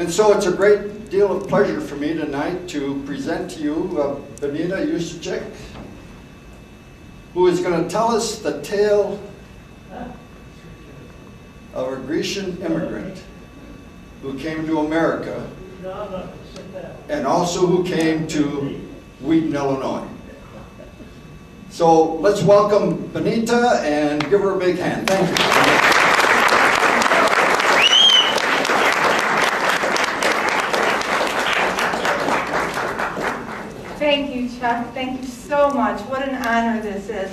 And so it's a great deal of pleasure for me tonight to present to you Beneta Usechek, who is going to tell us the tale of a Grecian immigrant who came to America and also who came to Wheaton, Illinois. So let's welcome Beneta and give her a big hand. Thank you. Thank you, Chuck. Thank you so much. What an honor this is.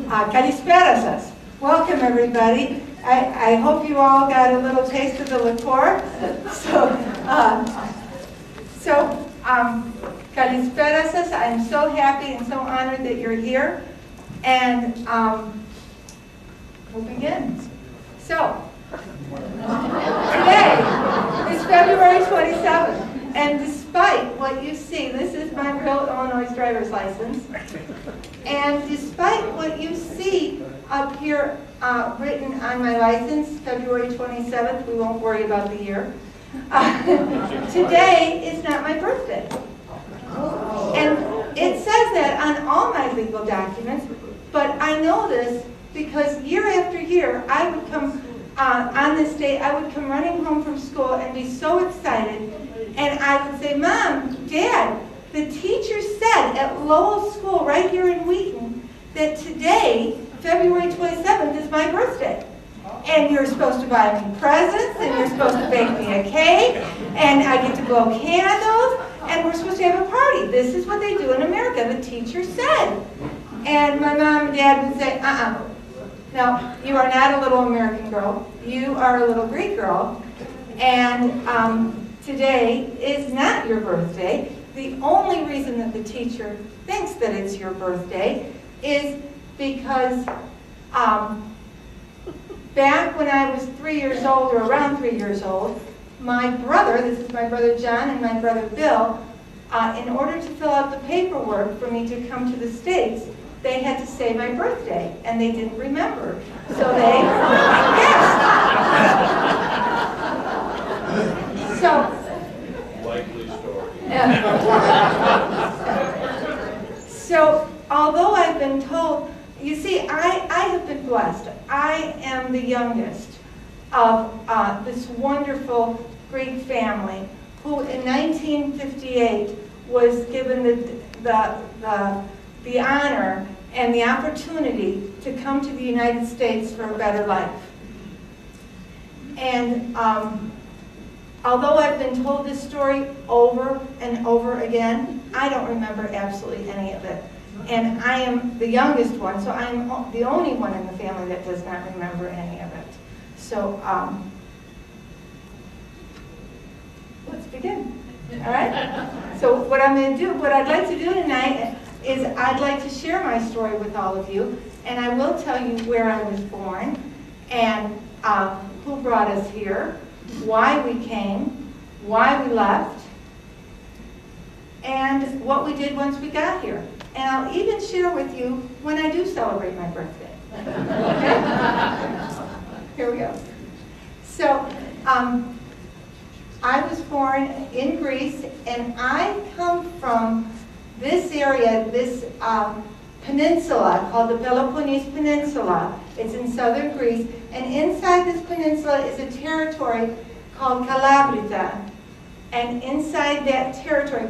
Kalispera. Welcome, everybody. I hope you all got a little taste of the liqueur. Kalispera. I'm so happy and so honored that you're here. And we'll begin. So, today is February 27th. And despite what you see, this is my real Illinois driver's license. And despite what you see up here written on my license, February 27th, we won't worry about the year. Today is not my birthday. And it says that on all my legal documents, but I know this because year after year, I would come, on this day, I would come running home from school and be so excited. And I would say, Mom, Dad, the teacher said at Lowell School right here in Wheaton that today, February 27th, is my birthday. And you're supposed to buy me presents, and you're supposed to bake me a cake, and I get to blow candles, and we're supposed to have a party. This is what they do in America, the teacher said. And my mom and dad would say, no, you are not a little American girl. You are a little Greek girl. And today is not your birthday. The only reason that the teacher thinks that it's your birthday is because back when I was 3 years old, or around 3 years old, my brother, this is my brother John and my brother Bill, in order to fill out the paperwork for me to come to the States, they had to say my birthday, and they didn't remember. So they guessed. Likely story. So, although I've been told, you see, I have been blessed. I am the youngest of this wonderful Greek family who in 1958 was given the honor and the opportunity to come to the United States for a better life. And although I've been told this story over and over again, I don't remember absolutely any of it. And I am the youngest one, so I'm the only one in the family that does not remember any of it. So let's begin. All right? So what I'm going to do, what I'd like to do tonight is I'd like to share my story with all of you, and I will tell you where I was born, and who brought us here, why we came, why we left, and what we did once we got here. And I'll even share with you when I do celebrate my birthday. Okay? Here we go. So, I was born in Greece, and I come from this area, this peninsula called the Peloponnese Peninsula. It's in southern Greece, and inside this peninsula is a territory called Calabria, and inside that territory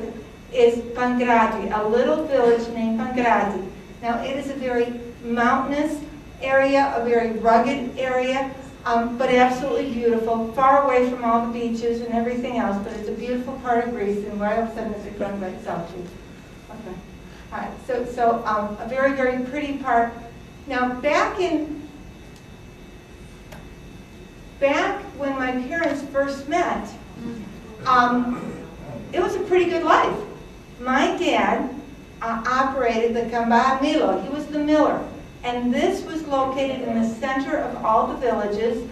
is Pankrati, a little village named Pankrati. Now, it is a very mountainous area, a very rugged area, but absolutely beautiful, far away from all the beaches and everything else, but it's a beautiful part of Greece, and right up south is going by itself too. Okay. All right, so a very, very pretty part. Now, back when my parents first met, it was a pretty good life. My dad operated the Kamba Milo. He was the miller. And this was located in the center of all the villages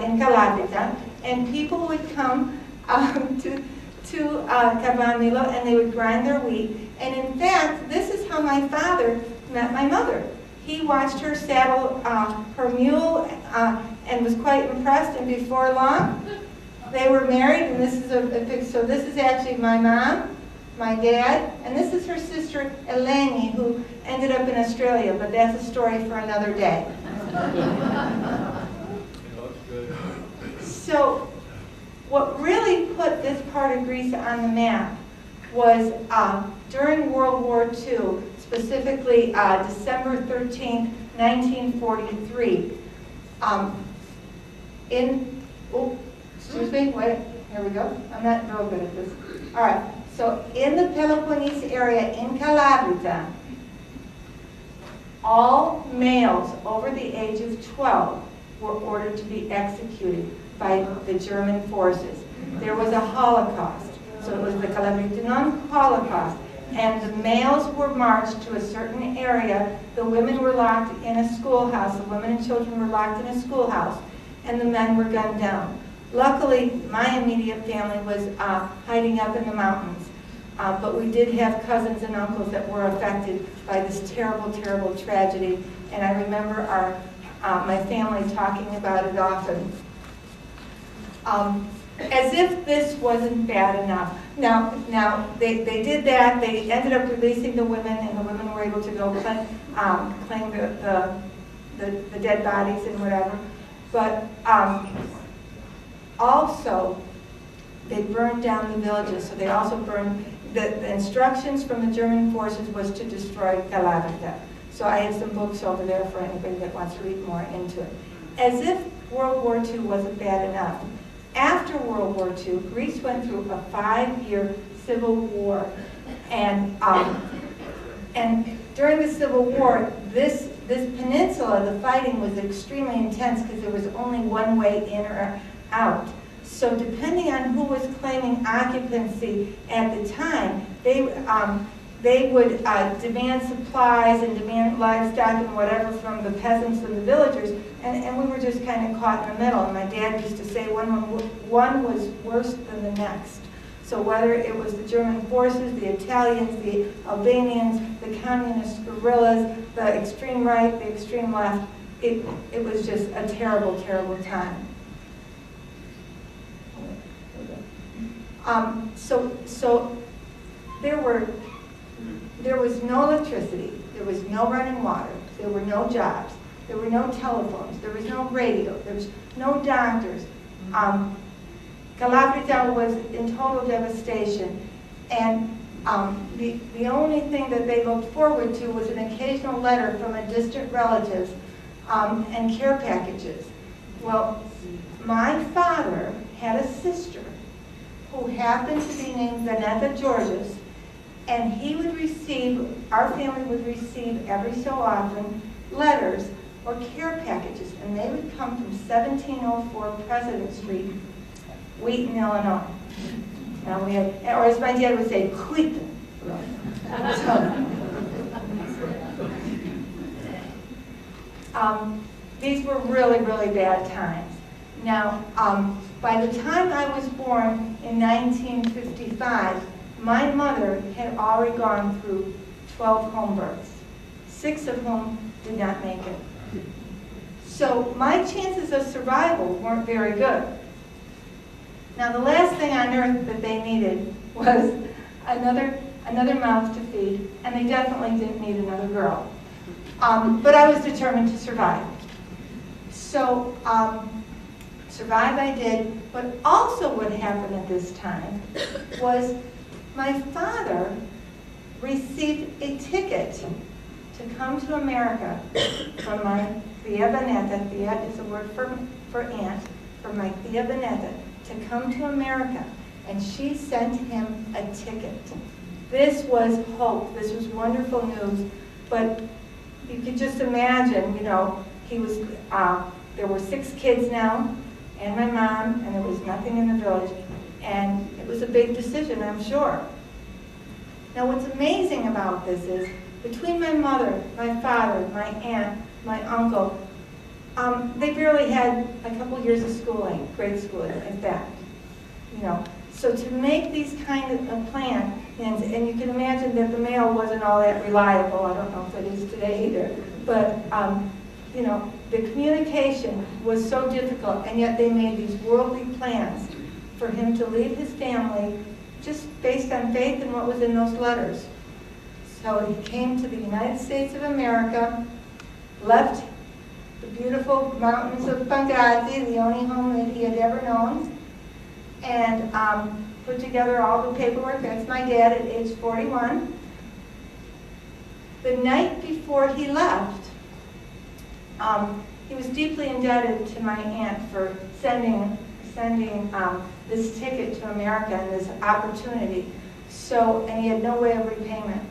in Calabria. And people would come to Kamba Milo, and they would grind their wheat. And in fact, this is how my father met my mother. He watched her saddle her mule and was quite impressed. And before long, They were married, and this is a picture. So this is actually my mom, my dad, and this is her sister Eleni, who ended up in Australia, but that's a story for another day. So what really put this part of Greece on the map was during World War II, specifically December 13th, 1943. Excuse me, wait, here we go. I'm not real good at this. All right, so in the Peloponnese area in Calabria, all males over the age of 12 were ordered to be executed by the German forces. There was a Holocaust, so it was the Calabrian Holocaust, and the males were marched to a certain area. The women were locked in a schoolhouse. The women and children were locked in a schoolhouse, and the men were gunned down. Luckily, my immediate family was hiding up in the mountains, but we did have cousins and uncles that were affected by this terrible, terrible tragedy, and I remember my family talking about it often. As if this wasn't bad enough. Now they did that. They ended up releasing the women, and the women were able to go claim the dead bodies and whatever. But also, they burned down the villages. So they also burned, the instructions from the German forces was to destroy Calabria. So I have some books over there for anybody that wants to read more into it. As if World War II wasn't bad enough. After World War II, Greece went through a 5-year civil war. And during the Civil War, this peninsula, the fighting was extremely intense because there was only one way in or out. So depending on who was claiming occupancy at the time, they would demand supplies and demand livestock and whatever from the peasants and the villagers, and we were just kind of caught in the middle. And my dad used to say one was worse than the next. So whether it was the German forces, the Italians, the Albanians, the communist guerrillas, the extreme right, the extreme left, it was just a terrible, terrible time. So there was no electricity, there was no running water, there were no jobs, there were no telephones, there was no radio, there was no doctors. Calabria was in total devastation, and the only thing that they looked forward to was an occasional letter from a distant relative and care packages. Well, my father had a sister who happened to be named Beneta Georges, and he would receive, our family would receive every so often letters or care packages, and they would come from 1704 President Street, Wheaton, Illinois. Now we had, or as my dad would say, Wheaton. These were really, really bad times. Now, by the time I was born in 1955, my mother had already gone through 12 home births, 6 of whom did not make it. So my chances of survival weren't very good. Now the last thing on earth that they needed was another mouth to feed, and they definitely didn't need another girl. But I was determined to survive. So survive I did, but also what happened at this time was my father received a ticket to come to America from my Thea Beneta. Thea is a word for aunt, for my Thea Beneta, to come to America, and she sent him a ticket. This was hope. This was wonderful news, but you could just imagine, you know, he was, there were 6 kids now, and my mom, and there was nothing in the village, and it was a big decision, I'm sure. Now what's amazing about this is, between my mother, my father, my aunt, my uncle, they barely had a couple years of schooling, grade schooling, in fact. You know, so to make these kind of plans, and you can imagine that the mail wasn't all that reliable. I don't know if it is today either, but you know, the communication was so difficult, and yet they made these worldly plans for him to leave his family just based on faith and what was in those letters. So he came to the United States of America, left the beautiful mountains of Benghazi, the only home that he had ever known, and put together all the paperwork. That's my dad at age 41. The night before he left, he was deeply indebted to my aunt for sending this ticket to America and this opportunity. So, and he had no way of repayment.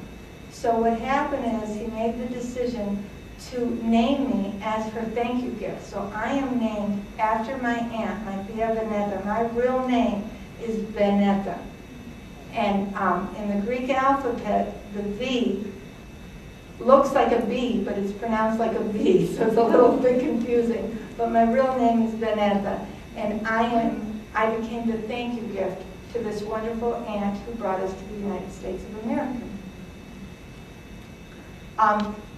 So what happened is he made the decision to name me as her thank you gift. So I am named after my aunt, my Tia Beneta. My real name is Beneta. And in the Greek alphabet, the V looks like a B, but it's pronounced like a V, so it's a little bit confusing. But my real name is Beneta, and I became the thank you gift to this wonderful aunt who brought us to the United States of America.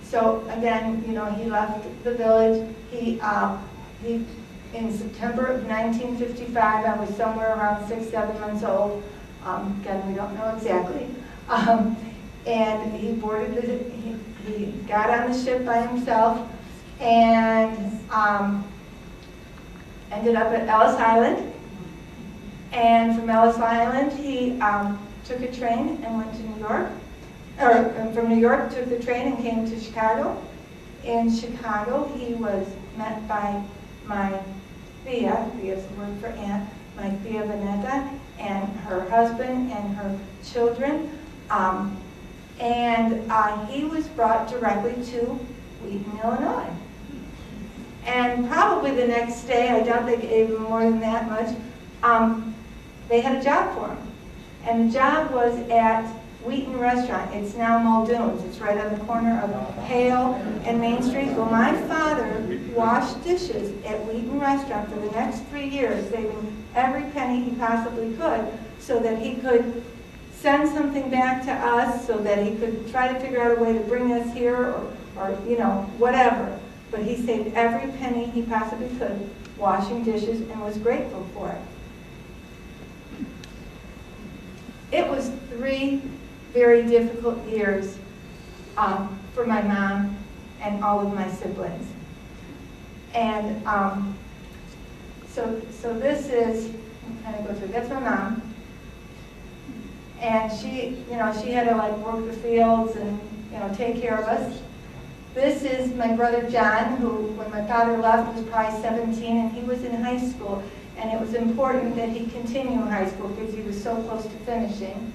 So again, you know, he left the village. He in September of 1955, I was somewhere around 6, 7 months old. Again, we don't know exactly. And he boarded he got on the ship by himself and ended up at Ellis Island. And from Ellis Island, he took a train and went to New York. Or from New York, took the train and came to Chicago. In Chicago, he was met by my Thea, Thea's the word for aunt, my Thea Beneta, and her husband and her children. He was brought directly to Wheaton, Illinois. And probably the next day, I don't think even more than that much, they had a job for him. And the job was at Wheaton Restaurant. It's now Muldoon's. It's right on the corner of Hale and Main Street. Well, my father washed dishes at Wheaton Restaurant for the next 3 years, saving every penny he possibly could so that he could send something back to us, so that he could try to figure out a way to bring us here or you know, whatever. But he saved every penny he possibly could washing dishes and was grateful for it. It was 3 very difficult years for my mom and all of my siblings. And so this is, I'm kind of go through, that's my mom. And she, you know, she had to like work the fields and, you know, take care of us. This is my brother John, who, when my father left, was probably 17, and he was in high school. And it was important that he continue high school because he was so close to finishing.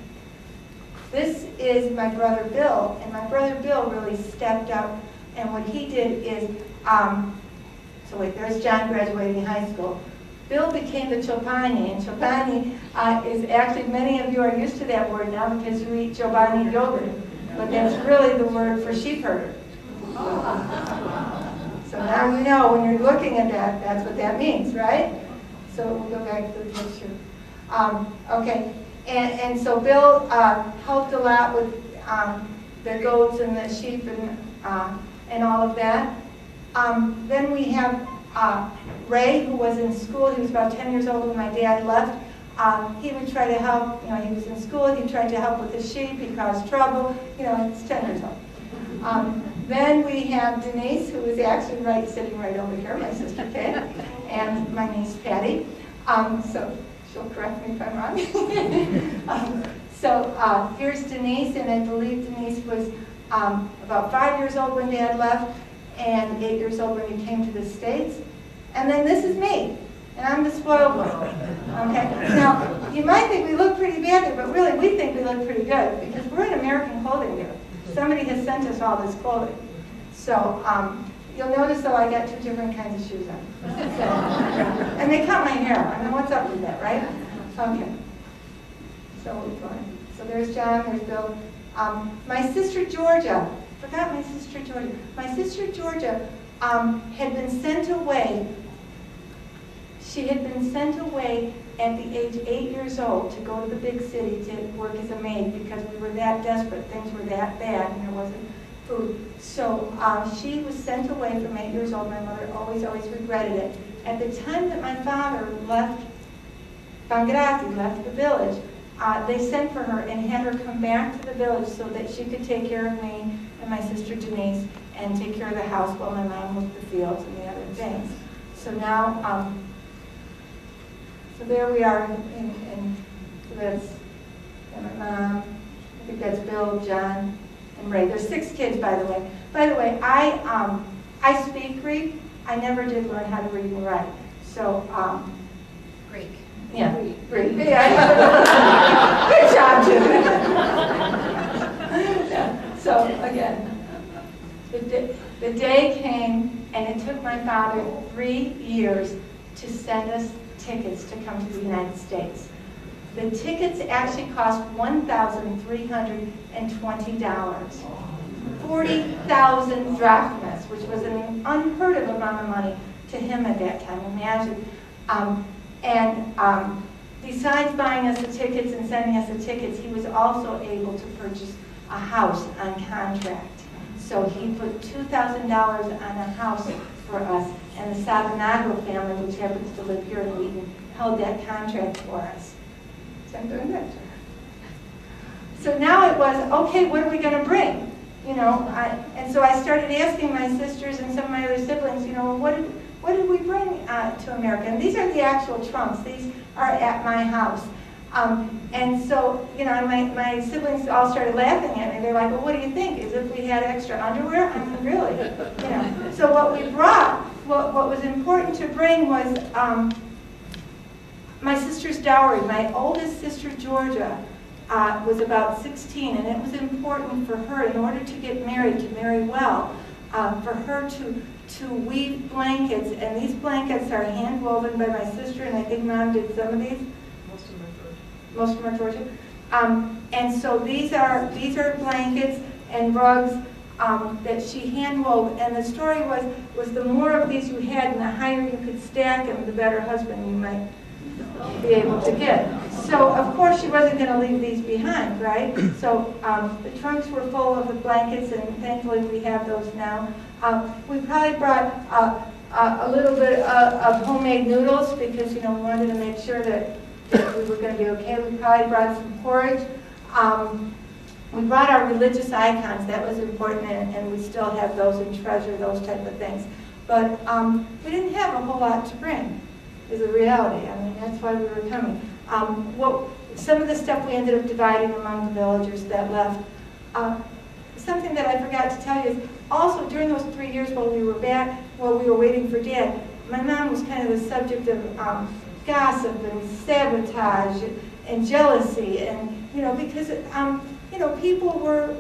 This is my brother Bill, and my brother Bill really stepped up. And what he did is, so wait, there's John graduating high school. Bill became the Chobani, and Chobani is actually, many of you are used to that word now because you eat Chobani yogurt, but that's really the word for sheep herder. So now you know when you're looking at that, that's what that means, right? So we'll go back to the picture. Okay, and so Bill helped a lot with the goats and the sheep and all of that. Then we have Ray, who was in school. He was about 10 years old when my dad left. He would try to help, you know, he was in school, he tried to help with the sheep, he caused trouble, you know, it's 10 years old. Then we have Denise, who is actually sitting right over here, my sister Kay, and my niece Patty. So she'll correct me if I'm wrong. Here's Denise, and I believe Denise was about 5 years old when Dad left, and 8 years old when he came to the States. And then this is me, and I'm the spoiled one. Okay. Now you might think we look pretty bad here, but really we think we look pretty good because we're in American clothing here. Somebody has sent us all this clothing. So you'll notice though I got 2 different kinds of shoes on. And they cut my hair. I mean, what's up with that, right? Okay. So there's John, there's Bill. My sister Georgia, forgot my sister Georgia. My sister Georgia had been sent away. She had been sent away at the age 8 years old to go to the big city to work as a maid because we were that desperate. Things were that bad and there wasn't food. So she was sent away from 8 years old. My mother always regretted it. At the time that my father left Bangrati left the village, they sent for her and had her come back to the village so that she could take care of me and my sister Denise and take care of the house while my mom worked the fields and the other things. So now, so there we are, and so that's my mom, I think that's Bill, John, and Ray. There's 6 kids, by the way. By the way, I speak Greek. I never did learn how to read and write. So, Greek. yeah, Greek. Yeah. Good job, Jim. Yeah. So again, the day came, and it took my father 3 years to send us tickets to come to the United States. The tickets actually cost $1,320. 40,000 drachmas, which was an unheard of amount of money to him at that time, imagine. Besides buying us the tickets and sending us the tickets, he was also able to purchase a house on contract. So he put $2,000 on a house for us, and the Savanago family, which happens to live here in Wheaton, held that contract for us. So I'm doing that. So now it was, okay, what are we going to bring? You know, and so I started asking my sisters and some of my other siblings, you know, what did we bring to America? And these are the actual trunks. These are at my house. And so, you know, my siblings all started laughing at me. They're like, well, what do you think? As if we had extra underwear? I mean, really? You know. So what we brought, what was important to bring was my sister's dowry. My oldest sister, Georgia, was about 16, and it was important for her, in order to get married, to marry well, for her to weave blankets, and these blankets are hand woven by my sister, and I think Mom did some of these. Most of them are Georgia. And so these are blankets and rugs that she hand wove, and the story was the more of these you had, and the higher you could stack them, the better husband you might be able to get. So of course she wasn't going to leave these behind, right? So the trunks were full of the blankets, and thankfully we have those now. We probably brought a little bit of homemade noodles because, you know, we wanted to make sure that we were going to be okay. We probably brought some porridge. We brought our religious icons. That was important, and we still have those and treasure those type of things. But we didn't have a whole lot to bring, is the reality. I mean, that's why we were coming. Some of the stuff we ended up dividing among the villagers that left. Something that I forgot to tell you is also during those 3 years while we were waiting for Dad, my mom was kind of the subject of gossip and sabotage and jealousy, and you know, because you know, people were,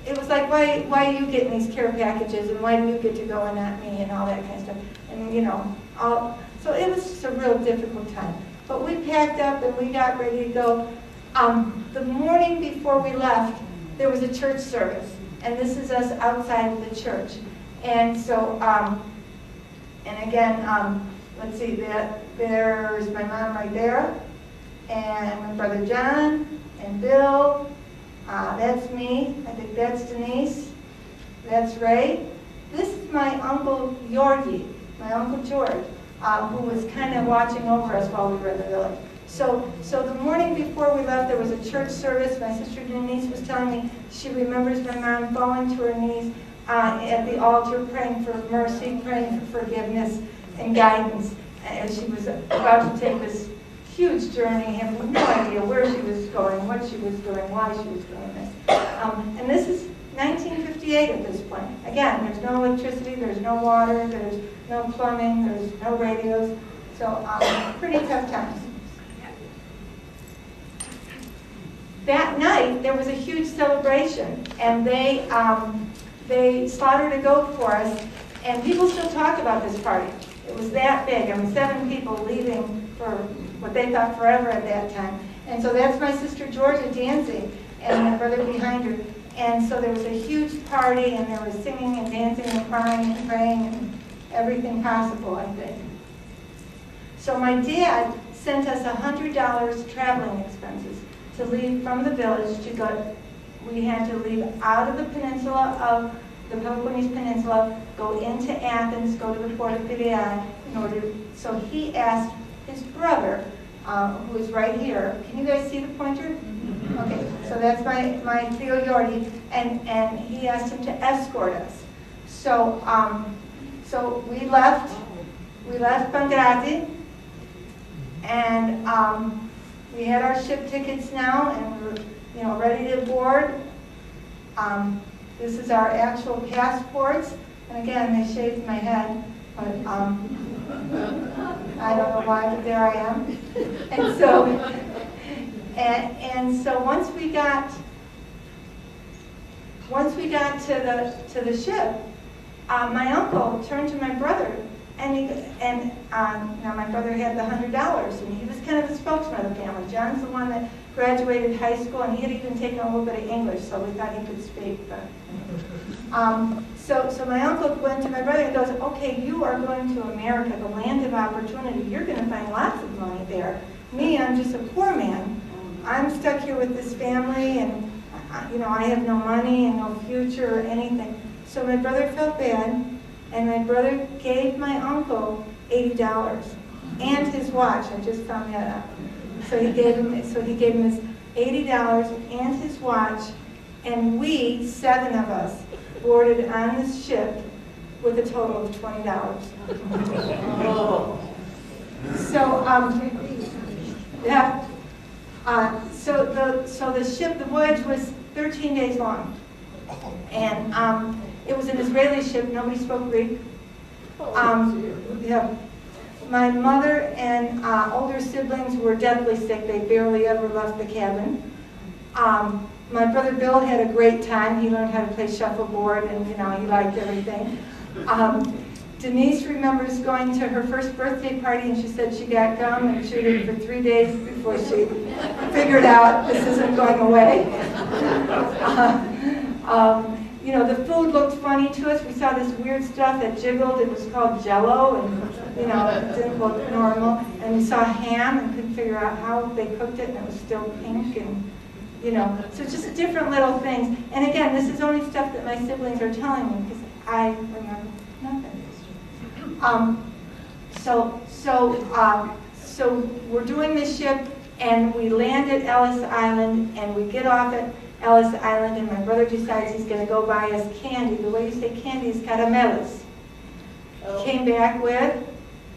it was like, why are you getting these care packages, and why do you get to go and not me, and all that kind of stuff, and you know, so it was just a real difficult time. But we packed up and we got ready to go. The morning before we left, there was a church service, and this is us outside of the church, and so and again, let's see, there's my mom right there, and my brother John, and Bill, that's me, I think that's Denise, that's Ray. This is my Uncle Georgi, my Uncle George, who was kind of watching over us while we were in the village. So the morning before we left, there was a church service. My sister Denise was telling me she remembers my mom falling to her knees at the altar, praying for mercy, praying for forgiveness and guidance, as she was about to take this huge journey, having no idea where she was going, what she was doing, why she was doing this. And this is 1958 at this point. Again, there's no electricity, there's no water, there's no plumbing, there's no radios, so pretty tough times. That night, there was a huge celebration, and they slaughtered a goat for us, and people still talk about this party. It was that big. I mean, 7 people leaving for what they thought forever at that time. And so that's my sister Georgia dancing, and my brother behind her. And so there was a huge party, and there was singing and dancing and crying and praying and everything possible, I think. So my dad sent us $100 traveling expenses to leave from the village to go. We had to leave out of the peninsula of the Peloponnese Peninsula, go into Athens, go to the port of Piraeus in order. So he asked his brother who is right here. Can you guys see the pointer? Okay, so that's my Theo Yordi, and he asked him to escort us. So so we left Benghazi, and we had our ship tickets now, and we were ready to board. This is our actual passports, and again, they shaved my head, but I don't know why, but there I am. And so, and so once we got to the ship, my uncle turned to my brother, and now my brother had the $100, and he was kind of the spokesman of the family. John's the one that graduated high school, and he had even taken a little bit of English, so we thought he could speak. But so my uncle went to my brother and goes, "Okay, you are going to America, the land of opportunity. You're going to find lots of money there. Me, I'm just a poor man. I'm stuck here with this family, and I have no money and no future or anything." So my brother felt bad, and my brother gave my uncle $80 and his watch. I just found that out. So he gave him his $80 and his watch, and we, 7 of us, boarded on this ship with a total of $20. So yeah. So the ship, the voyage was 13 days long, and it was an Israeli ship. Nobody spoke Greek. Yeah. My mother and older siblings were deathly sick. They barely ever left the cabin. My brother Bill had a great time. He learned how to play shuffleboard, and he liked everything. Denise remembers going to her first birthday party, and she said she got gum and chewed it for 3 days before she figured out this isn't going away. The food looked funny to us. We saw this weird stuff that jiggled. It was called Jell-O, and it didn't look normal. And we saw ham and couldn't figure out how they cooked it, and it was still pink, and so just different little things. And again, this is only stuff that my siblings are telling me because I remember nothing. So we're doing this ship, and we land at Ellis Island, and we get off at Ellis Island, and my brother decides he's going to go buy us candy. The way you say candy is caramelos. He came back with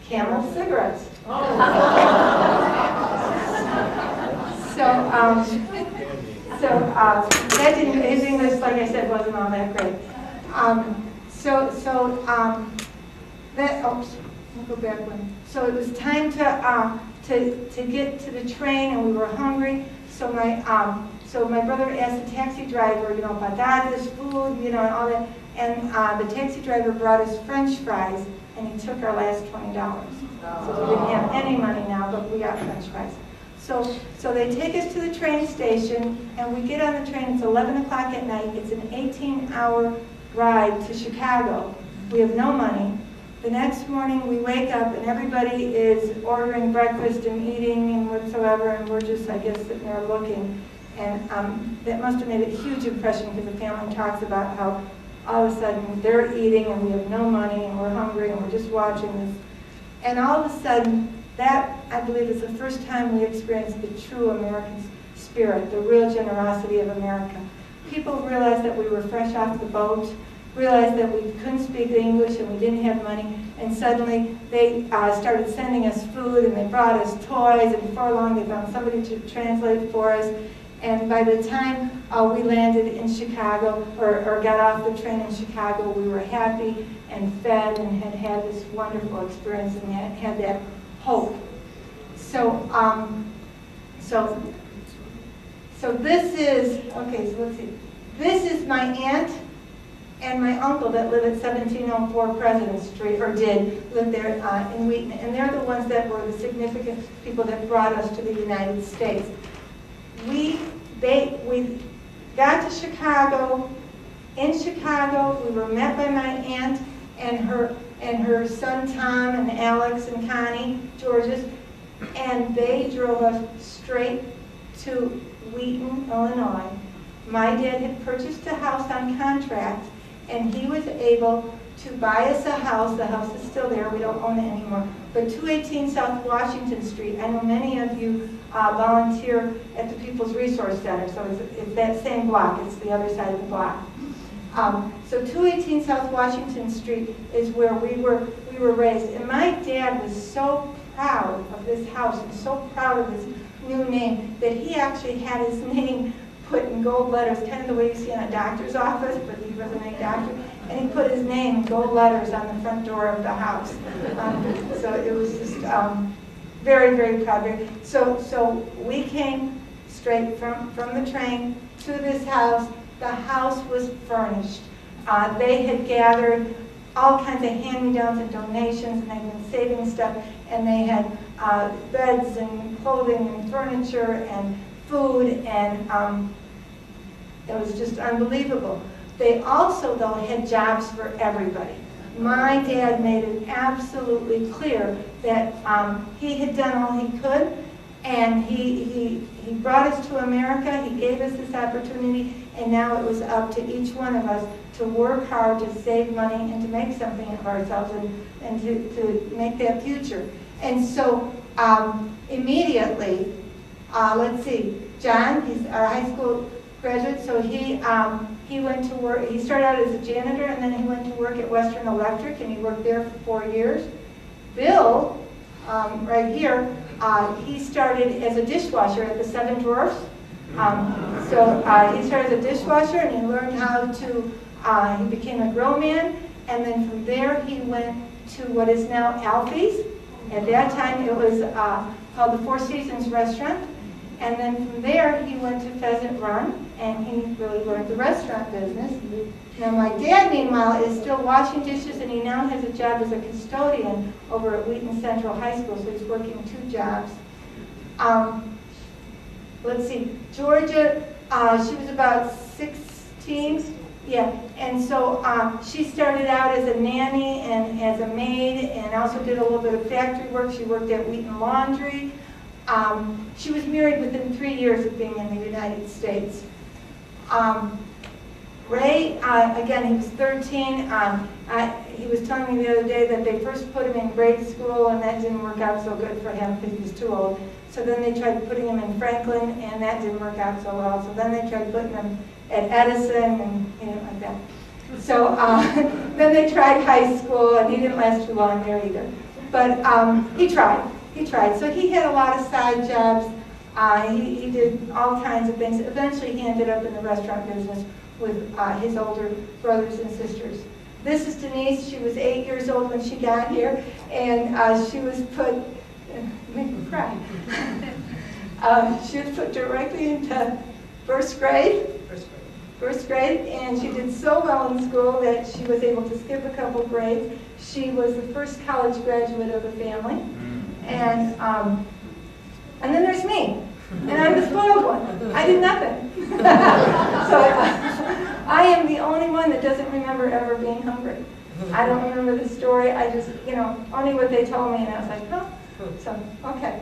Camel cigarettes. That didn't, his English, like I said, wasn't all that great. We'll go back one. So it was time to get to the train, and we were hungry. So my brother asked the taxi driver, patatas, food, and all that. And the taxi driver brought us French fries, and he took our last $20. So we didn't have any money now, but we got French fries. So they take us to the train station, and we get on the train. It's 11 o'clock at night. It's an 18-hour ride to Chicago. We have no money. The next morning we wake up, and everybody is ordering breakfast and eating and whatsoever, and we're just, I guess, sitting there looking. And that must have made a huge impression, because the family talks about how all of a sudden they're eating and we have no money and we're hungry and we're just watching this. And all of a sudden, that, I believe, is the first time we experienced the true American spirit, the real generosity of America. People realized that we were fresh off the boat, realized that we couldn't speak English and we didn't have money, and suddenly they started sending us food, and they brought us toys, and before long they found somebody to translate for us. And by the time we landed in Chicago, or got off the train in Chicago, we were happy and fed and had this wonderful experience and had that hope. So this is, okay, so let's see. This is my aunt and my uncle that live at 1704 President Street, or did live there in Wheaton. And they're the ones that were the significant people that brought us to the United States. We got to Chicago. In Chicago, we were met by my aunt and her son Tom and Alex and Connie Georges, and they drove us straight to Wheaton, Illinois. My dad had purchased a house on contract, and he was able to buy us a house. The house is still there. We don't own it anymore. But 218 South Washington Street. I know many of you volunteer at the People's Resource Center, so it's that same block. It's the other side of the block. So 218 South Washington Street is where we were raised. And my dad was so proud of this house and so proud of his new name that he actually had his name put in gold letters, kind of the way you see in a doctor's office, but he wasn't a doctor. And he put his name in gold letters on the front door of the house. So it was just very, very proud. So we came straight from the train to this house. The house was furnished. They had gathered all kinds of hand-me-downs and donations, and they'd been saving stuff, and they had beds and clothing and furniture and food, and it was just unbelievable. They also, though, had jobs for everybody. My dad made it absolutely clear that he had done all he could, and he brought us to America. He gave us this opportunity, and now it was up to each one of us to work hard, to save money, and to make something of ourselves, and to make that future. And so immediately, let's see, John, he's our high school graduate, so he went to work. He started out as a janitor, and then he went to work at Western Electric, and he worked there for 4 years. Bill, right here, he started as a dishwasher at the Seven Dwarfs. So he started as a dishwasher, and he learned how to, he became a grill man, and then from there he went to what is now Alfie's. At that time it was called the Four Seasons Restaurant, and then from there he went to Pheasant Run, and he really learned the restaurant business. Now my dad, meanwhile, is still washing dishes, and he now has a job as a custodian over at Wheaton Central High School, so he's working 2 jobs. Let's see, Georgia, she was about 16, yeah, and so she started out as a nanny and as a maid, and also did a little bit of factory work. She worked at Wheaton Laundry. She was married within 3 years of being in the United States. Ray, again, he was 13. He was telling me the other day that they first put him in grade school, and that didn't work out so good for him because he was too old. So then they tried putting him in Franklin, and that didn't work out so well. So then they tried putting him at Edison, and like that. So then they tried high school, and he didn't last too long there either. But he tried. So he had a lot of side jobs. He did all kinds of things. Eventually he ended up in the restaurant business with his older brothers and sisters. This is Denise. She was 8 years old when she got here, and she was put, make me cry. She was put directly into first grade, and she did so well in school that she was able to skip a couple grades. She was the first college graduate of the family, and then there's me. And I'm the spoiled one. I did nothing. So I am the only one that doesn't remember ever being hungry. I don't remember the story. I just, only what they told me, and I was like, huh? So, okay.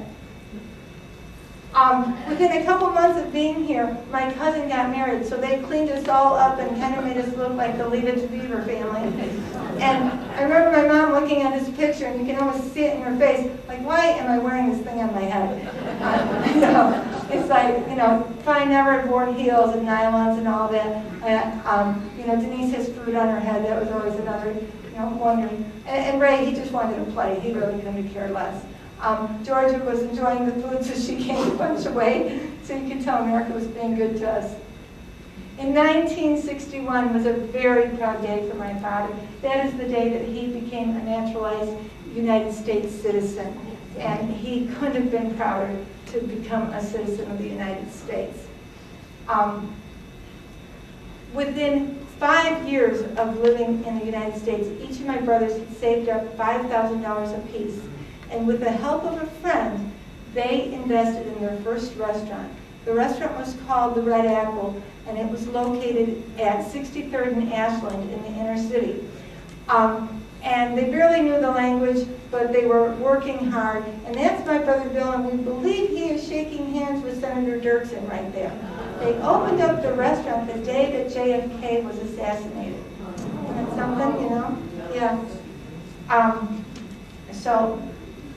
Within a couple months of being here, my cousin got married, so they cleaned us all up and kind of made us look like the Leave It to Beaver family. And I remember my mom looking at this picture, and you can almost see it in her face, like, why am I wearing this thing on my head? It's like, fine, never had worn heels and nylons and all that. Denise has food on her head. That was always another, wondering. And Ray, he just wanted to play. He really couldn't have cared less. Georgia was enjoying the food, so she gained a bunch of weight. So you can tell America was being good to us. In 1961 was a very proud day for my father. That is the day that he became a naturalized United States citizen. And he couldn't have been prouder to become a citizen of the United States. Within 5 years of living in the United States, each of my brothers had saved up $5,000 apiece. And with the help of a friend, they invested in their first restaurant. The restaurant was called the Red Apple, and it was located at 63rd and Ashland in the inner city. And they barely knew the language, but they were working hard. And that's my brother Bill, and we believe he is shaking hands with Senator Dirksen right there. They opened up the restaurant the day that JFK was assassinated. Isn't that something, Yeah. So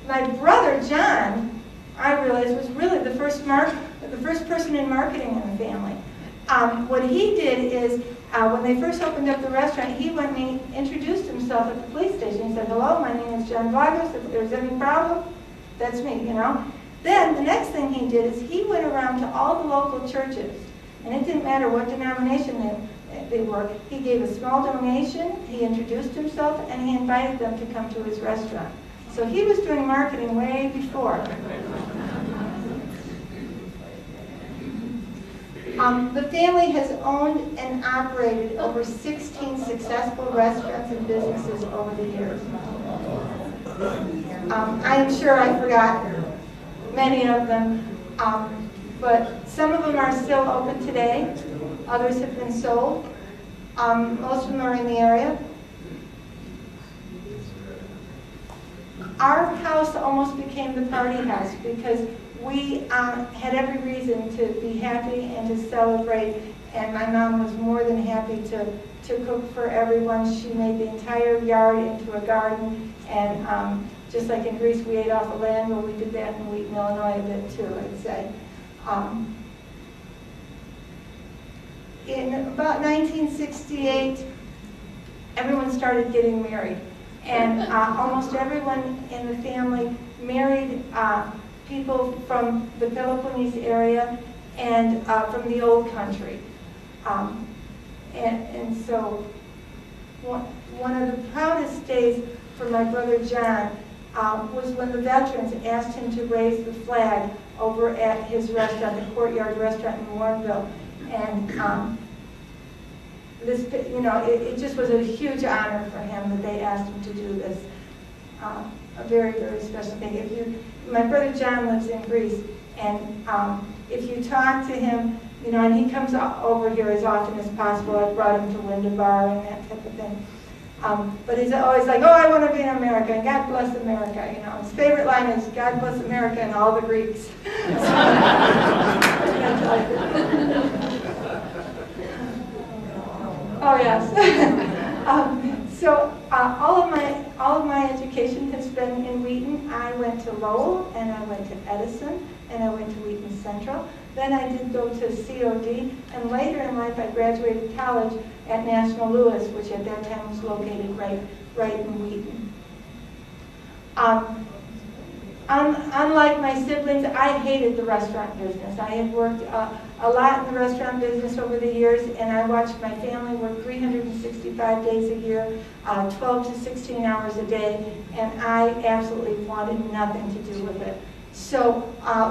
my brother John, I realized, was really the first person in marketing in the family. What he did is, when they first opened up the restaurant, he went and he introduced himself at the police station. He said, "Hello, my name is John Vargas. If there's any problem, that's me," you know. Then the next thing he did is he went around to all the local churches, and it didn't matter what denomination they were. He gave a small donation, he introduced himself, and he invited them to come to his restaurant. So he was doing marketing way before. The family has owned and operated over 16 successful restaurants and businesses over the years. I am sure I forgot many of them, but some of them are still open today. Others have been sold. Most of them are in the area. Our house almost became the party house because we had every reason to be happy and to celebrate, and my mom was more than happy to cook for everyone. She made the entire yard into a garden, and just like in Greece, we ate off the land. Well, we did that in Wheaton, Illinois a bit too, I'd say. In about 1968, everyone started getting married, and almost everyone in the family married people from the Peloponnese area and from the old country. And so one of the proudest days for my brother John was when the veterans asked him to raise the flag over at his restaurant, the Courtyard Restaurant in Warrenville. And this, you know, it just was a huge honor for him that they asked him to do this. A very, very special thing. My brother John lives in Greece, and if you talk to him, you know, and he comes over here as often as possible. I've brought him to Wyndemere and that type of thing. But he's always like, "Oh, I want to be in America, and God bless America." You know, his favorite line is, "God bless America and all the Greeks." Oh yes. So all of my education has been in Wheaton. I went to Lowell, and I went to Edison, and I went to Wheaton Central. Then I did go to COD, and later in life I graduated college at National Louis, which at that time was located right in Wheaton. Unlike my siblings, I hated the restaurant business. I had worked a lot in the restaurant business over the years, and I watched my family work 365 days a year, 12 to 16 hours a day, and I absolutely wanted nothing to do with it. So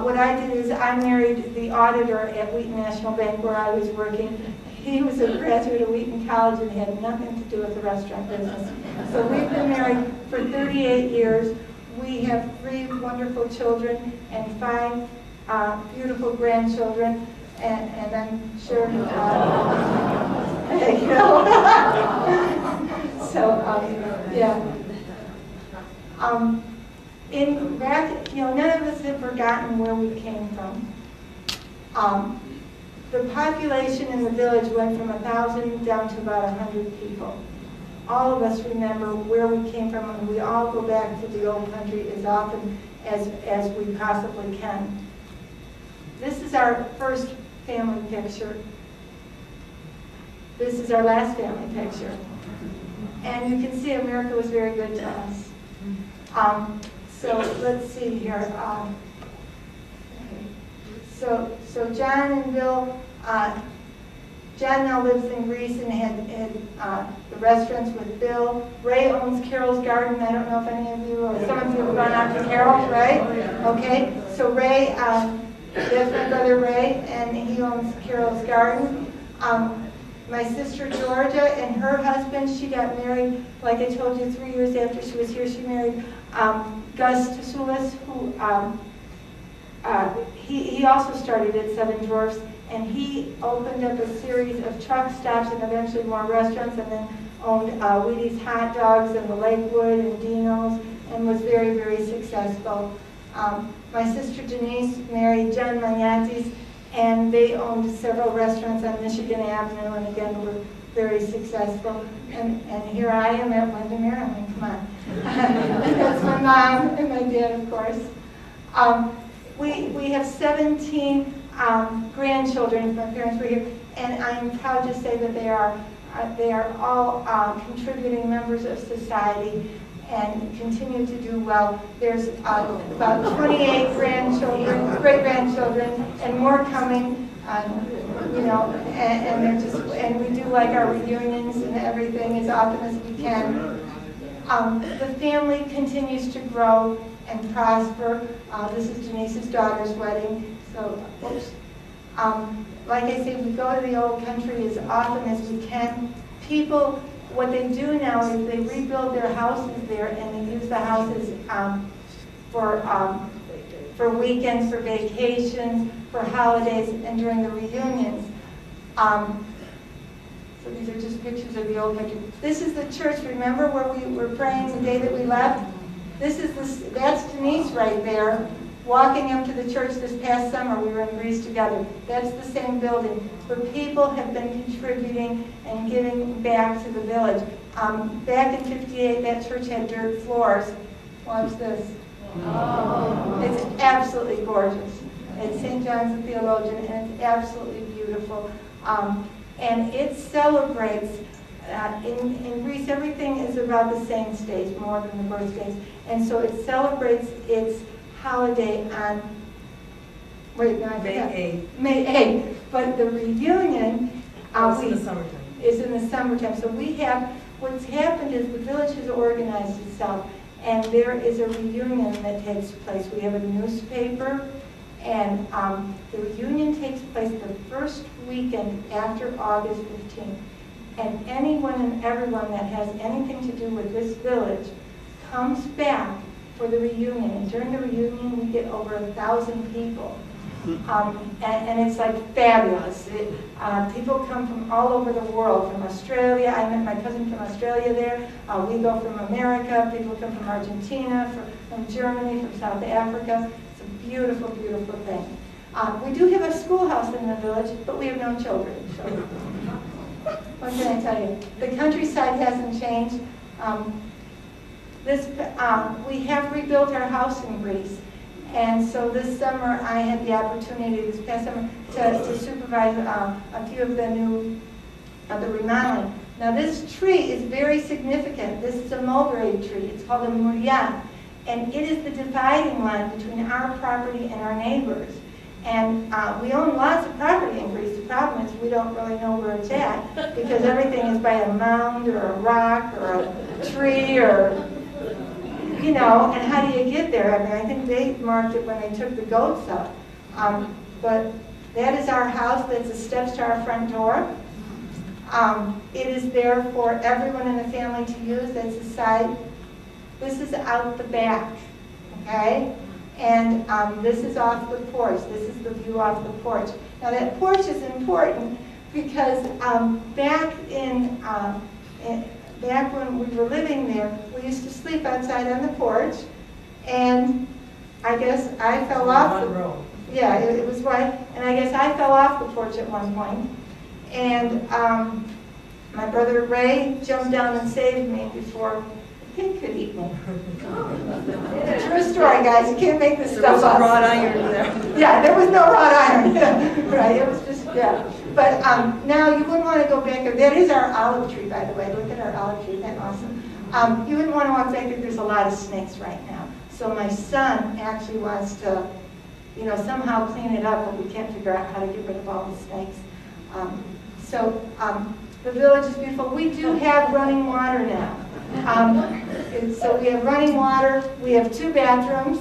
what I did is I married the auditor at Wheaton National Bank where I was working. He was a graduate of Wheaton College and had nothing to do with the restaurant business. So we've been married for 38 years. We have 3 wonderful children and 5 beautiful grandchildren, and I'm sure, you know. So, yeah. None of us have forgotten where we came from. The population in the village went from 1,000 down to about 100 people. All of us remember where we came from, and we all go back to the old country as often as we possibly can. This is our first family picture. This is our last family picture. And you can see America was very good to us. So let's see here. So John and Bill, John now lives in Greece and had the restaurants with Bill. Ray owns Carol's Garden. I don't know if any of you or some of you have gone out to Carol, right? Okay, so Ray, that's my brother Ray, and he owns Carol's Garden. My sister Georgia and her husband, she got married, like I told you, 3 years after she was here. She married Gus Tasoulis, who he also started at Seven Dwarfs, and he opened up a series of truck stops and eventually more restaurants, and then owned Wheaties Hot Dogs and the Lakewood and Dino's, and was very, very successful. My sister Denise married John Magnatis, and they owned several restaurants on Michigan Avenue, and again were very successful. And here I am at Wyndemere. I mean, come on. That's my mom and my dad, of course. We have 17 grandchildren. My parents were here, and I'm proud to say that they are all contributing members of society and continue to do well. There's about 28 grandchildren, great-grandchildren, and more coming. You know, and they're just, and we do like our reunions and everything as often as we can. The family continues to grow and prosper. This is Denise's daughter's wedding, so oops. Like I say, we go to the old country as often as we can. People, what they do now is they rebuild their houses there, and they use the houses for weekends, for vacations, for holidays, and during the reunions. So these are just pictures of the old country. This is the church, remember, where we were praying the day that we left? That's Denise right there, walking up to the church this past summer. We were in Greece together. That's the same building, where people have been contributing and giving back to the village. Back in '58, that church had dirt floors. Watch this. Oh. It's absolutely gorgeous. It's St. John's the Theologian, and it's absolutely beautiful. And it celebrates, in Greece, everything is about the same stage, more than the birthdays. And so it celebrates its holiday on, wait, no, I forgot. May 8th. But the reunion in the summertime. Is in the summertime. So we have, what's happened is the village has organized itself, and there is a reunion that takes place. We have a newspaper, and the reunion takes place the first weekend after August 15th. And anyone and everyone that has anything to do with this village comes back for the reunion. And during the reunion, we get over 1,000 people. And it's like fabulous. People come from all over the world, from Australia. I met my cousin from Australia there. We go from America. People come from Argentina, from Germany, from South Africa. It's a beautiful, beautiful thing. We do have a schoolhouse in the village, but we have no children. So what can I tell you? The countryside hasn't changed. We have rebuilt our house in Greece. And so this summer, I had the opportunity, this past summer, to supervise a few of the remodeling. Now this tree is very significant. This is a mulberry tree. It's called a muriat. And it is the dividing line between our property and our neighbors. And we own lots of property in Greece. The problem is we don't really know where it's at, because everything is by a mound or a rock or a tree or, you know, and how do you get there? I mean, I think they marked it when they took the goats out. But that is our house. That's the steps to our front door. It is there for everyone in the family to use. That's the side. This is out the back, okay? And this is off the porch. This is the view off the porch. Now that porch is important because back when we were living there, we used to sleep outside on the porch, and I guess I fell off. Yeah, it was right, and I guess I fell off the porch at one point, and my brother Ray jumped down and saved me before the pig could eat me. True story, guys. You can't make this stuff up. There was wrought iron there. Yeah, there was no wrought iron. Right, it was just, yeah. But now you wouldn't want to go back there. That is our olive tree, by the way. Look at our olive tree. Isn't that awesome? You wouldn't want to walk back there. There's a lot of snakes right now. So my son actually wants to, you know, somehow clean it up, but we can't figure out how to get rid of all the snakes. The village is beautiful. We do have running water now. So we have running water. We have 2 bathrooms.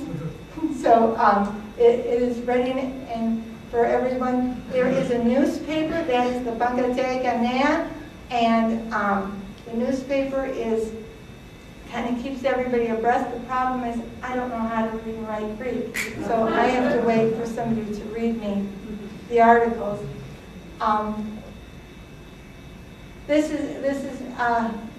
So it is ready and for everyone. There is a newspaper. That is the Bangatei Kanea. And the newspaper kind of keeps everybody abreast. The problem is I don't know how to read and write Greek. So I have to wait for somebody to read me the articles. This is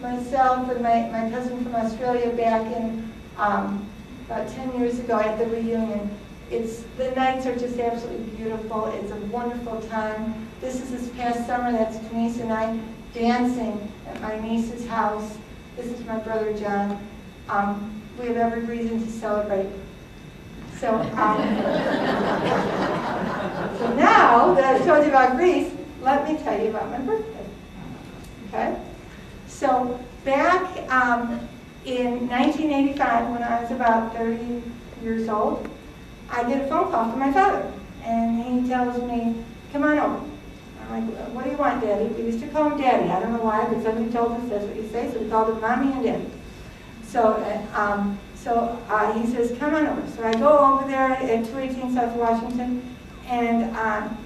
myself and my cousin from Australia back in about 10 years ago at the reunion. The nights are just absolutely beautiful. It's a wonderful time. This is this past summer. That's Denise and I dancing at my niece's house. This is my brother John. We have every reason to celebrate. So, so now that I've told you about Greece, let me tell you about my birthday. Okay? So back in 1985, when I was about 30 years old, I get a phone call from my father, and he tells me, "Come on over." I'm like, "What do you want, Daddy?" We used to call him Daddy. I don't know why, but somebody told us that's what you say, so we called him Mommy and Daddy. So, he says, "Come on over." So I go over there at 218 South Washington, and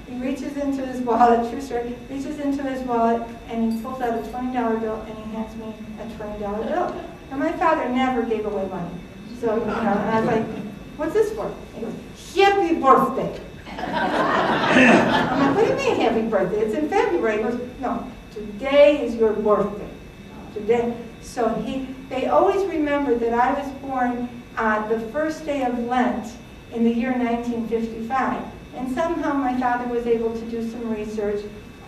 he reaches into his wallet, true story, reaches into his wallet, and he pulls out a $20 bill, and he hands me a $20 bill. Now, my father never gave away money. So, and I was like, "What's this for?" He goes, "Happy birthday." I'm like, "What do you mean happy birthday? It's in February." He goes, "No, today is your birthday. Today." So they always remember that I was born the first day of Lent in the year 1955. And somehow my father was able to do some research.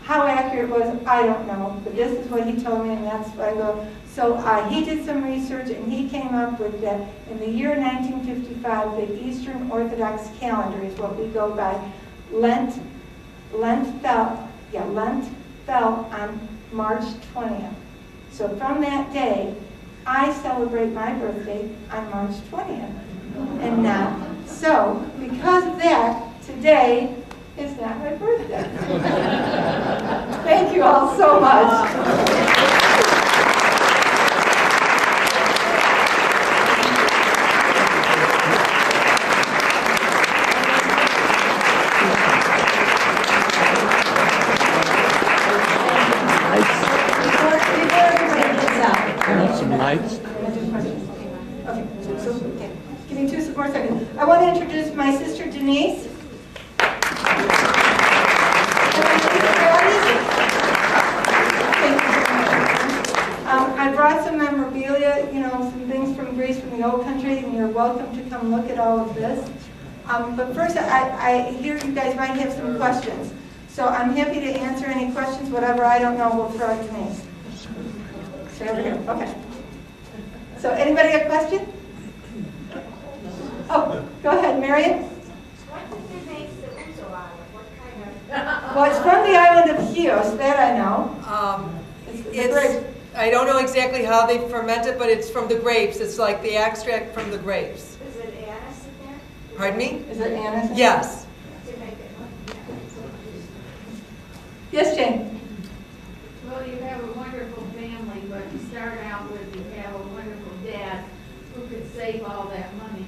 How accurate it was, I don't know. But this is what he told me, and that's why I go. So he did some research, and he came up with that in the year 1955, the Eastern Orthodox calendar is what we go by. Lent fell on March 20th. So from that day, I celebrate my birthday on March 20th. And now, so because of that, today is not my birthday. Thank you all so much. Okay, give me 2 more seconds. I want to introduce my sister Denise. I brought some memorabilia, some things from Greece, from the old country, and you're welcome to come look at all of this. But first, I hear you guys might have some questions. So I'm happy to answer any questions. Whatever I don't know, we'll throw it to Denise. So over here. Okay. So anybody got a question? Oh, go ahead, Marion. What does it make the ouzo out of? What kind of? Well, it's from the island of Chios, that I know. It's the grapes. I don't know exactly how they ferment it, but it's from the grapes. It's like the extract from the grapes. Is it anise in there? Pardon me? Is it anise? Yes. To make it? Yes, Jane. Well, you have a wonderful family, but you start out with you have a wonderful dad who could save all that money.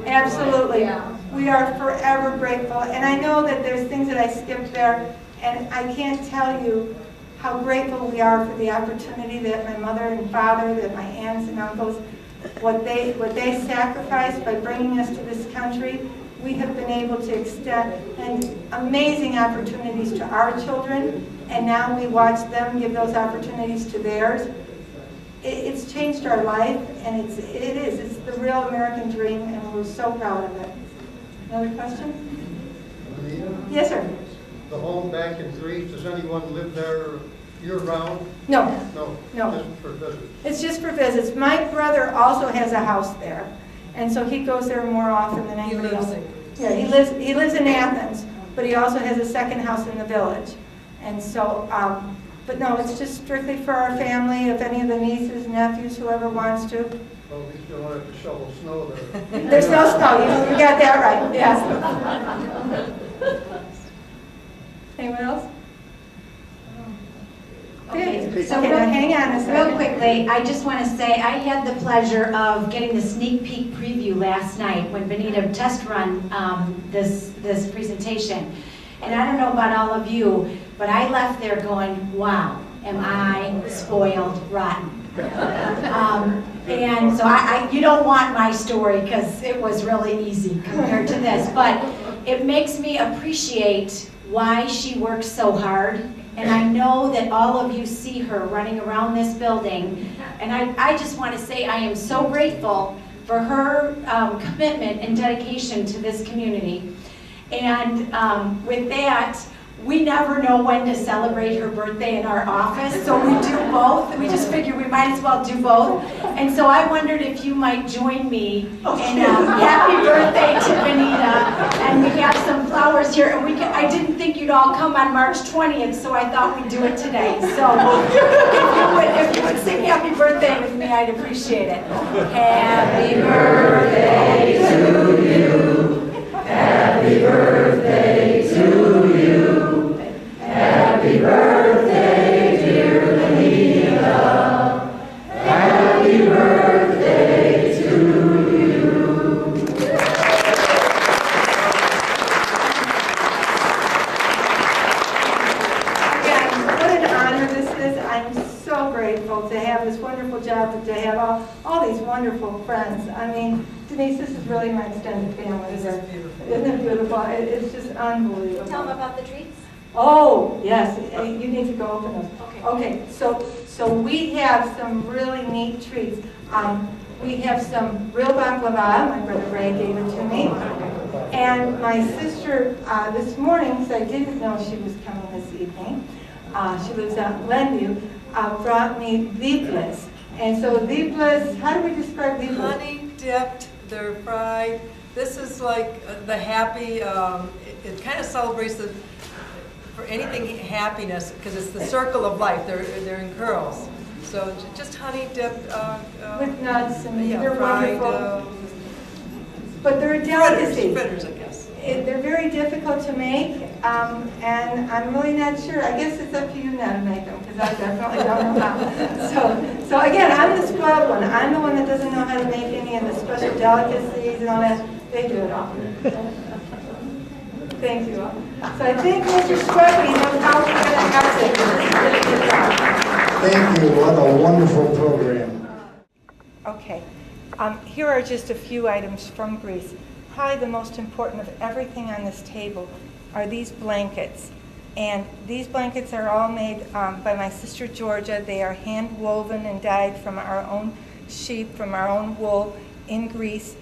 Absolutely. Yeah. We are forever grateful. And I know that there's things that I skipped there, and I can't tell you how grateful we are for the opportunity that my mother and father, that my aunts and uncles, what they sacrificed by bringing us to this country. We have been able to extend amazing opportunities to our children, and now we watch them give those opportunities to theirs. It's changed our life, and it's the real American dream, and we're so proud of it. Another question? Anita, Yes, sir. the home back in Greece, does anyone live there year-round? No, No. No. Just for visits? it's just for visits. My brother also has a house there, and so he goes there more often than He anybody lives else. in Yeah, he lives in Athens, but he also has a second house in the village. And so, but no, it's just strictly for our family, if any of the nieces, nephews, whoever wants to. Well, at least you don't have to shovel snow there. There's no snow, you got that right, yes. Anyone else? Okay, so Okay, now hang on a second. real quickly, I just want to say I had the pleasure of getting the sneak peek preview last night when Beneta test run this presentation. And I don't know about all of you, but I left there going, wow, am I spoiled rotten? And so you don't want my story because it was really easy compared to this, but it makes me appreciate why she works so hard. And I know that all of you see her running around this building. And I just want to say I am so grateful for her commitment and dedication to this community. And with that, we never know when to celebrate her birthday in our office, so we do both. We just figured we might as well do both. And so I wondered if you might join me in happy birthday to Beneta. And we have some flowers here, and I didn't think you'd all come on March 20th, so I thought we'd do it today. So if you would sing happy birthday with me, I'd appreciate it. Happy birthday to you. Happy birthday to you. Happy birthday, dear Beneta. Happy birthday to you. Again, what an honor this is. I'm so grateful to have this wonderful job, to have all these wonderful friends. I mean, Denise, this is really my extended family. This is beautiful. Isn't it beautiful? It's just unbelievable. Tell them about the treats. Oh, yes, you need to go open them. Okay. Okay, so we have some really neat treats. We have some real baklava, my brother Ray gave it to me. And my sister, this morning, because I didn't know she was coming this evening, she lives out in Glenview, brought me viples. And so viples, how do we describe viples? Honey dipped, they're fried. This is like the happy, it kind of celebrates for anything happiness, because it's the circle of life. They're in curls. So just honey dipped. With nuts, and yeah, they're fried, wonderful. But they're a delicacy. fritters, I guess. They're very difficult to make, and I'm really not sure. I guess it's up to you now to make them, because I definitely don't know how. So again, I'm the spoiled one. I'm the one that doesn't know how to make any of the special delicacies and all that. They do it all. Thank you all. So I think Mr. Scrubby knows how we're going to have it. This is a really good job. Thank you. What a wonderful program. Okay. Here are just a few items from Greece. Probably the most important of everything on this table are these blankets. And these blankets are all made by my sister Georgia. They are hand woven and dyed from our own sheep, from our own wool in Greece.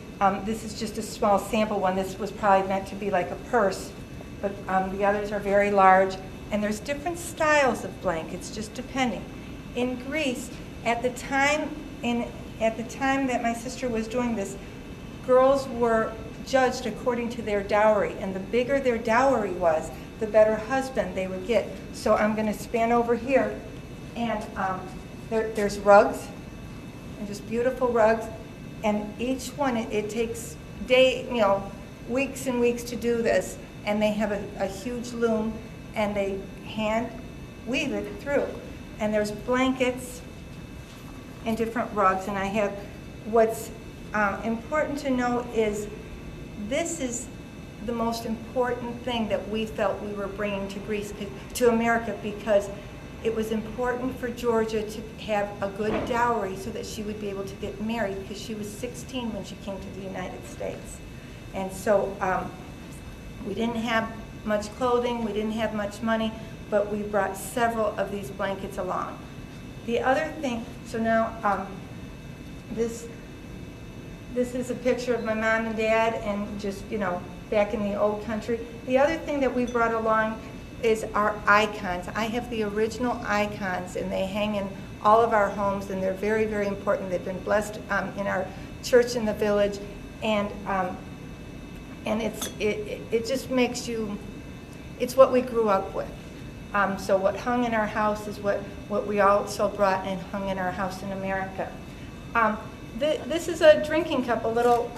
This is just a small sample one. This was probably meant to be like a purse, but the others are very large. And there's different styles of blankets, just depending. In Greece, at the time that my sister was doing this, girls were judged according to their dowry, and the bigger their dowry was, the better husband they would get. So I'm going to span over here, and there's rugs, and just beautiful rugs, and each one it takes weeks and weeks to do this, and they have a huge loom, and they hand weave it through, and there's blankets and different rugs, and I have what's important to know is this is the most important thing that we felt we were bringing to Greece, to America, because it was important for Georgia to have a good dowry so that she would be able to get married, because she was 16 when she came to the United States. And so we didn't have much clothing, we didn't have much money, but we brought several of these blankets along. The other thing, so now this is a picture of my mom and dad, and just, back in the old country. The other thing that we brought along is our icons. I have the original icons, and they hang in all of our homes, and they're very, very important. They've been blessed in our church in the village, and it just makes you, it's what we grew up with. So what hung in our house is what we also brought and hung in our house in America. This is a drinking cup, a little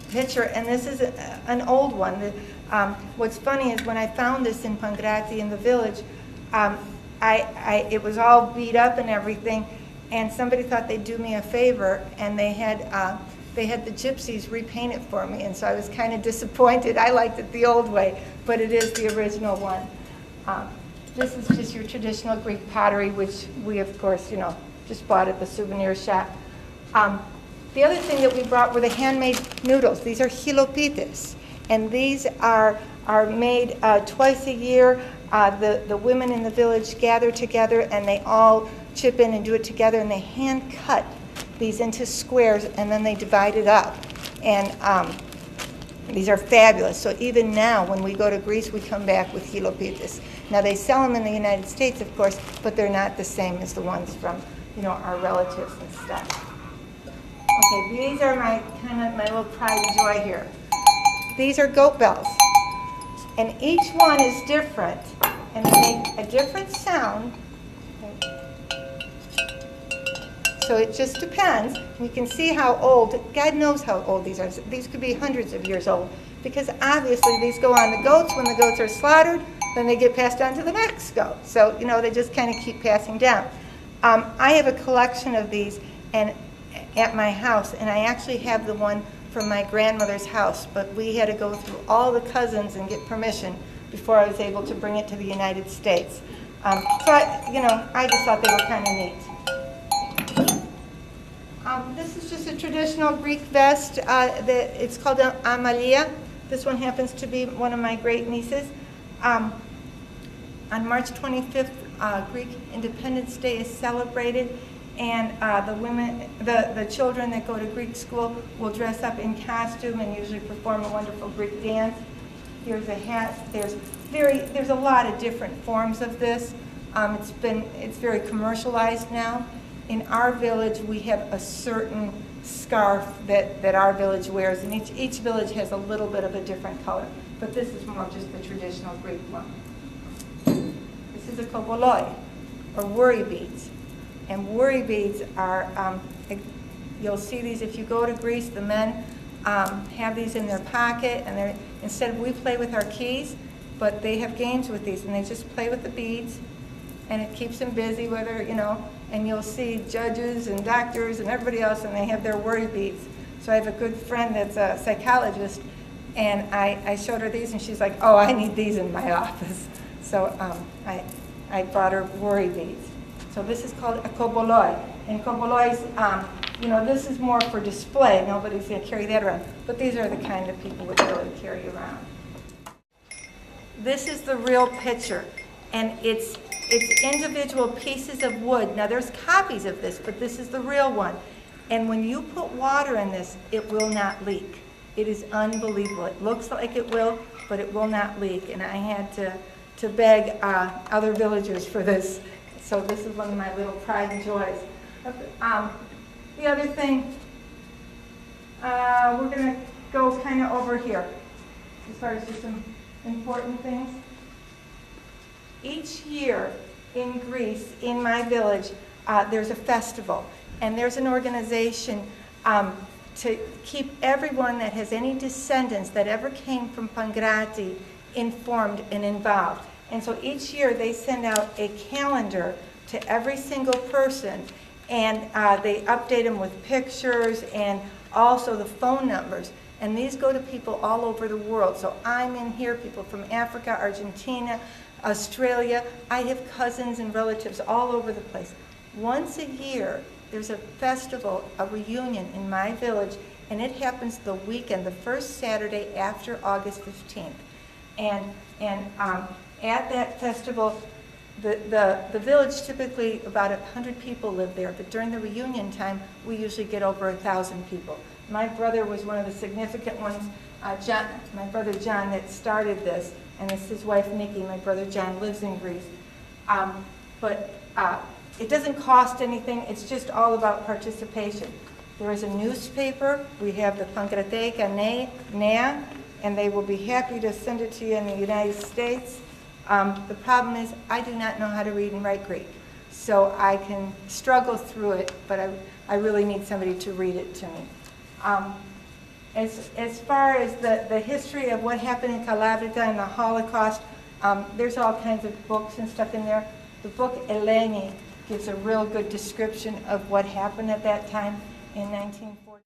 pitcher, and this is an old one. What's funny is when I found this in Pangrati in the village, it was all beat up and everything, and somebody thought they'd do me a favor, and they had the gypsies repaint it for me, and so I was kind of disappointed. I liked it the old way, but it is the original one. This is just your traditional Greek pottery, which we, of course, just bought at the souvenir shop. The other thing that we brought were the handmade noodles. These are chilopites, and these are made twice a year. The women in the village gather together, and they all chip in and do it together, and they hand cut these into squares, and then they divide it up. And These are fabulous. So even now, when we go to Greece, we come back with hilopitis. Now they sell them in the United States, of course, but they're not the same as the ones from, our relatives and stuff. Okay, these are my little pride and joy here. These are goat bells, and each one is different, and they make a different sound. So it just depends. You can see how old, God knows how old these are. These could be hundreds of years old, because obviously these go on the goats. When the goats are slaughtered, then they get passed on to the next goat. So, they just kind of keep passing down. I have a collection of these at my house, and I actually have the one from my grandmother's house, but we had to go through all the cousins and get permission before I was able to bring it to the United States. So I just thought they were kind of neat. This is just a traditional Greek vest. It's called Amalia. This one happens to be one of my great nieces. On March 25th, Greek Independence Day is celebrated, and the children that go to Greek school will dress up in costume and usually perform a wonderful Greek dance. Here's a hat. There's a lot of different forms of this. It's very commercialized now. In our village, we have a certain scarf that our village wears, and each village has a little bit of a different color. But this is more just the traditional Greek one. This is a koboloi, or worry beads. And worry beads are, you'll see these if you go to Greece. The men have these in their pocket, and instead we play with our keys, but they have games with these, and they just play with the beads, and it keeps them busy, and you'll see judges and doctors and everybody else, and they have their worry beads. So I have a good friend that's a psychologist, and I showed her these, and she's like, oh, I need these in my office. So I bought her worry beads. So this is called a koboloi. And kobolois, this is more for display. Nobody's going to carry that around. But these are the kind of people would really carry around. This is the real picture, and it's individual pieces of wood. Now there's copies of this, but this is the real one. And when you put water in this, it will not leak. It is unbelievable. It looks like it will, but it will not leak. And I had to beg other villagers for this. So this is one of my little pride and joys. The other thing, we're going to go kind of over here as far as just some important things. Each year in Greece, in my village, there's a festival, and there's an organization to keep everyone that has any descendants that ever came from Pangrati informed and involved. And so each year they send out a calendar to every single person, and they update them with pictures and also the phone numbers. And these go to people all over the world. So I'm in here, people from Africa, Argentina, Australia. I have cousins and relatives all over the place. Once a year, there's a festival, a reunion in my village, and it happens the weekend, the first Saturday after August 15th. And at that festival, the village, typically about 100 people live there, but during the reunion time, we usually get over 1,000 people. My brother was one of the significant ones, my brother John, that started this, and it's his wife Nikki. My brother John lives in Greece. But it doesn't cost anything, it's just all about participation. There is a newspaper, we have the Pankrateka Nea, and they will be happy to send it to you in the United States. The problem is I do not know how to read and write Greek, so I can struggle through it, but I really need somebody to read it to me. As far as the history of what happened in Calabria and the Holocaust, there's all kinds of books and stuff in there. The book Eleni gives a real good description of what happened at that time in 1940.